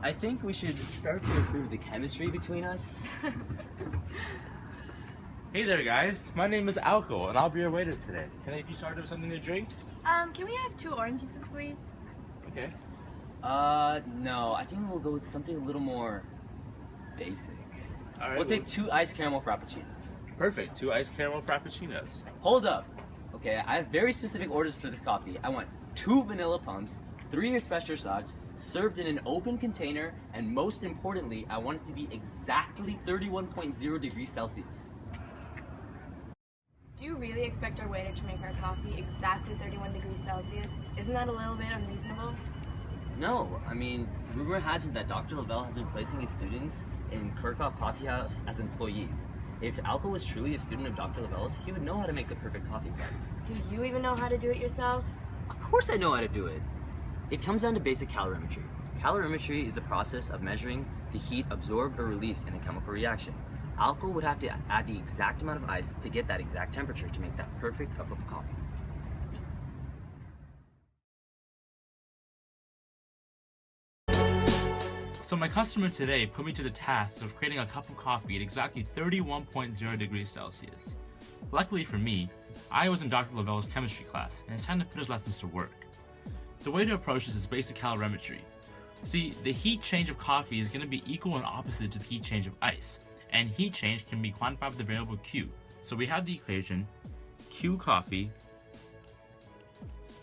I think we should start to improve the chemistry between us. Hey there, guys. My name is Alco, and I'll be your waiter today. Can I get you started with something to drink? Can we have 2 orange juices, please? Okay. No. I think we'll go with something a little more basic. All right. We'll take 2 iced caramel frappuccinos. Perfect. 2 iced caramel frappuccinos. Hold up. Okay, I have very specific orders for this coffee. I want 2 vanilla pumps, 3 espresso shots, served in an open container, and most importantly, I want it to be exactly 31.0 degrees Celsius. Do you really expect our waiter to make our coffee exactly 31 degrees Celsius? Isn't that a little bit unreasonable? No, I mean, rumor has it that Dr. Lavelle has been placing his students in Kirchhoff Coffee House as employees. If Alco was truly a student of Dr. Lavelle's, he would know how to make the perfect coffee cup. Do you even know how to do it yourself? Of course I know how to do it. It comes down to basic calorimetry. Calorimetry is the process of measuring the heat absorbed or released in a chemical reaction. Alco would have to add the exact amount of ice to get that exact temperature to make that perfect cup of coffee. So my customer today put me to the task of creating a cup of coffee at exactly 31.0 degrees Celsius. Luckily for me, I was in Dr. Lavelle's chemistry class, and it's time to put his lessons to work. The way to approach this is basic calorimetry. See, the heat change of coffee is going to be equal and opposite to the heat change of ice, and heat change can be quantified with the variable Q. So we have the equation Q coffee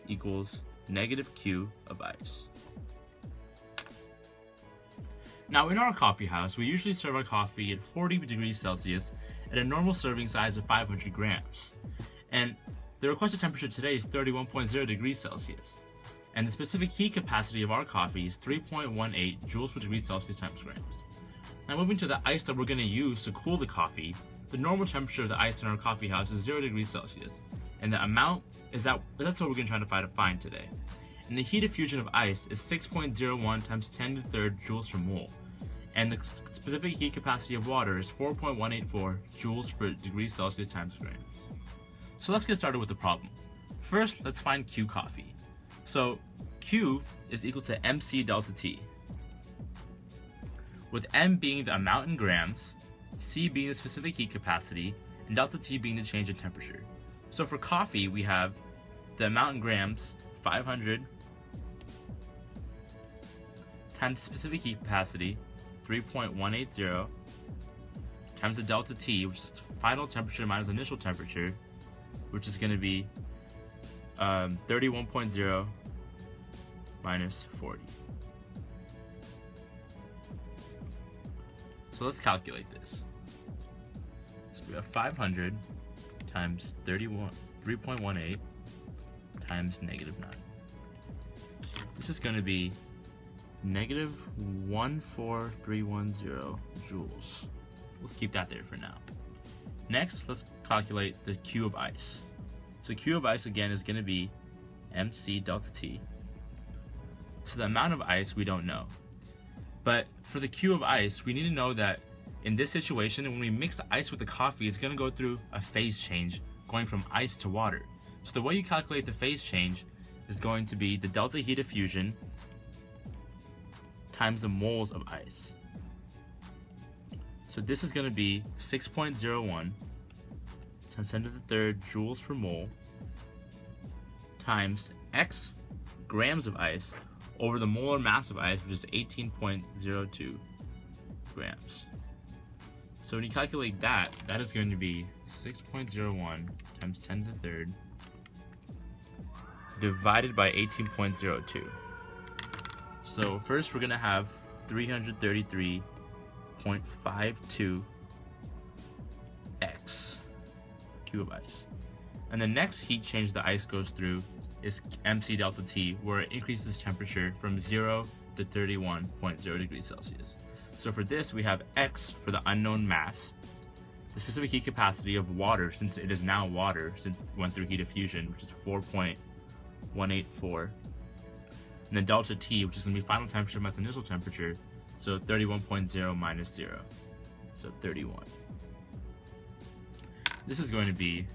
equals negative Q of ice. Now in our coffee house, we usually serve our coffee at 40 degrees Celsius at a normal serving size of 500 grams. And the requested temperature today is 31.0 degrees Celsius. And the specific heat capacity of our coffee is 3.18 joules per degree Celsius times grams. Now moving to the ice that we're going to use to cool the coffee, the normal temperature of the ice in our coffee house is 0 degrees Celsius. And the amount is that's what we're going to try to try to find today. And the heat of fusion of ice is 6.01 times 10 to the third joules per mole. And the specific heat capacity of water is 4.184 joules per degree Celsius times grams. So let's get started with the problem. First, let's find Q coffee. So Q is equal to MC delta T, with M being the amount in grams, C being the specific heat capacity, and delta T being the change in temperature. So for coffee, we have the amount in grams, 500, times the specific heat capacity, 3.180, times the delta T, which is final temperature minus initial temperature, which is going to be 31.0 minus 40. So let's calculate this. So we have 500 times 3.18 times negative 9. This is going to be negative 14310 joules. Let's keep that there for now. Next, let's calculate the Q of ice. So Q of ice again is going to be MC delta T. So the amount of ice we don't know. But for the Q of ice, we need to know that in this situation, when we mix the ice with the coffee, it's going to go through a phase change, going from ice to water. So the way you calculate the phase change is going to be the delta heat of fusion times the moles of ice. So this is going to be 6.01 times 10 to the third joules per mole times X grams of ice over the molar mass of ice, which is 18.02 grams. So when you calculate that, that is going to be 6.01 times 10 to the third divided by 18.02. So first we're going to have 333.52 X Q of ice. And the next heat change the ice goes through is MC delta T, where it increases temperature from 0 to 31.0 degrees Celsius. So for this, we have X for the unknown mass, the specific heat capacity of water, since it is now water, since it went through heat of fusion, which is 4.184, and then delta T, which is going to be final temperature minus initial temperature, so 31.0 minus 0, so 31. This is going to be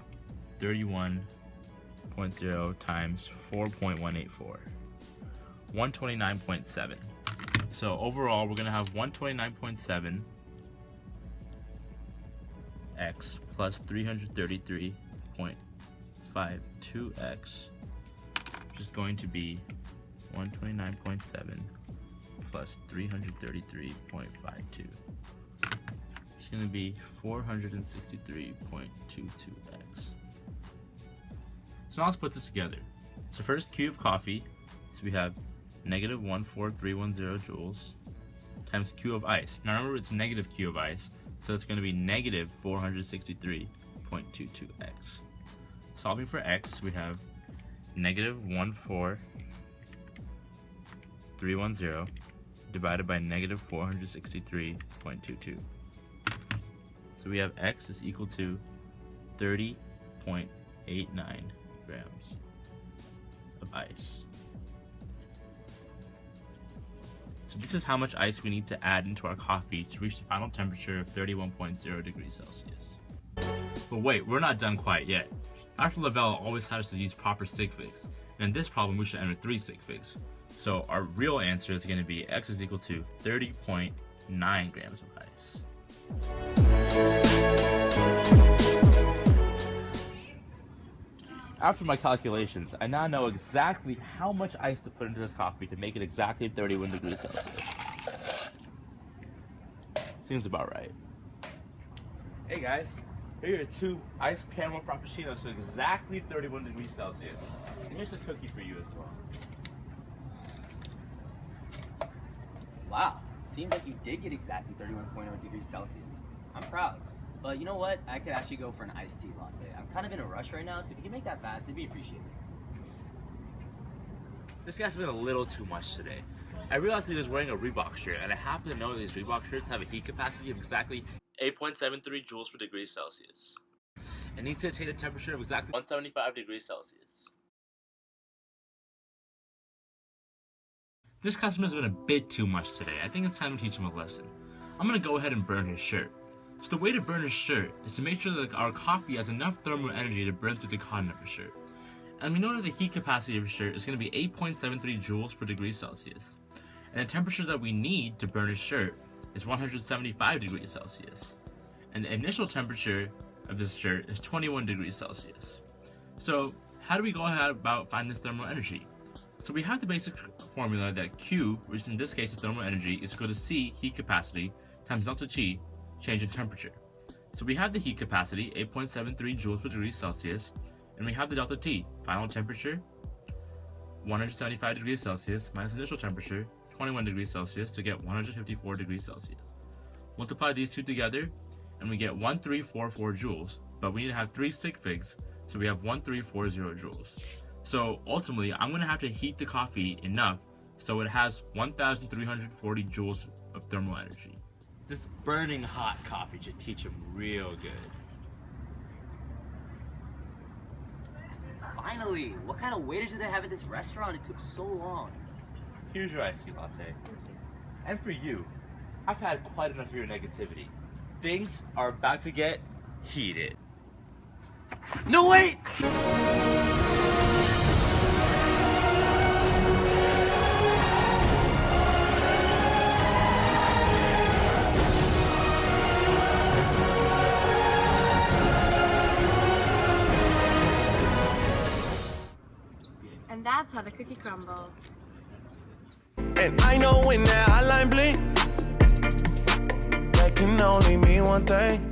31.0 times 4.184, 129.7. So overall, we're going to have 129.7 x plus 333.52x, which is going to be 129.7 plus 333.52. It's going to be 463.22x. So now let's put this together. So first, Q of coffee, so we have negative 14310 joules times Q of ice. Now remember, it's negative Q of ice, so it's going to be negative 463.22x. Solving for x, we have negative 14310 divided by negative 463.22. So we have x is equal to 30.89 grams of ice. So this is how much ice we need to add into our coffee to reach the final temperature of 31.0 degrees Celsius. But wait, we're not done quite yet. Dr. Lavelle always had us to use proper sig figs, and in this problem we should enter 3 sig figs. So our real answer is going to be x is equal to 30.9 grams of ice. After my calculations, I now know exactly how much ice to put into this coffee to make it exactly 31 degrees Celsius. Seems about right. Hey guys, here are 2 iced caramel frappuccinos to exactly 31 degrees Celsius. And here's a cookie for you as well. Wow, seems like you did get exactly 31.0 degrees Celsius. I'm proud. But you know what? I could actually go for an iced tea latte. I'm kind of in a rush right now, so if you can make that fast, it'd be appreciated. This guy's been a little too much today. I realized he was wearing a Reebok shirt, and I happen to know that these Reebok shirts have a heat capacity of exactly 8.73 joules per degree Celsius. It needs to attain a temperature of exactly 175 degrees Celsius. This customer's been a bit too much today. I think it's time to teach him a lesson. I'm gonna go ahead and burn his shirt. So the way to burn his shirt is to make sure that our coffee has enough thermal energy to burn through the cotton of his shirt. And we know that the heat capacity of his shirt is going to be 8.73 joules per degree Celsius. And the temperature that we need to burn his shirt is 175 degrees Celsius. And the initial temperature of this shirt is 21 degrees Celsius. So how do we go ahead about finding this thermal energy? So we have the basic formula that Q, which in this case is thermal energy, is equal to C, heat capacity, times delta T, change in temperature. So we have the heat capacity, 8.73 joules per degree Celsius, and we have the delta T, final temperature, 175 degrees Celsius, minus initial temperature, 21 degrees Celsius, to get 154 degrees Celsius. Multiply these two together, and we get 1344 joules, but we need to have 3 sig figs, so we have 1340 joules. So ultimately, I'm going to have to heat the coffee enough so it has 1340 joules of thermal energy. This burning hot coffee should teach him real good. Finally! What kind of waiters do they have at this restaurant? It took so long. Here's your iced tea latte. And for you, I've had quite enough of your negativity. Things are about to get heated. No, wait! And that's how the cookie crumbles. And I know when that hotline blink, that can only mean one thing.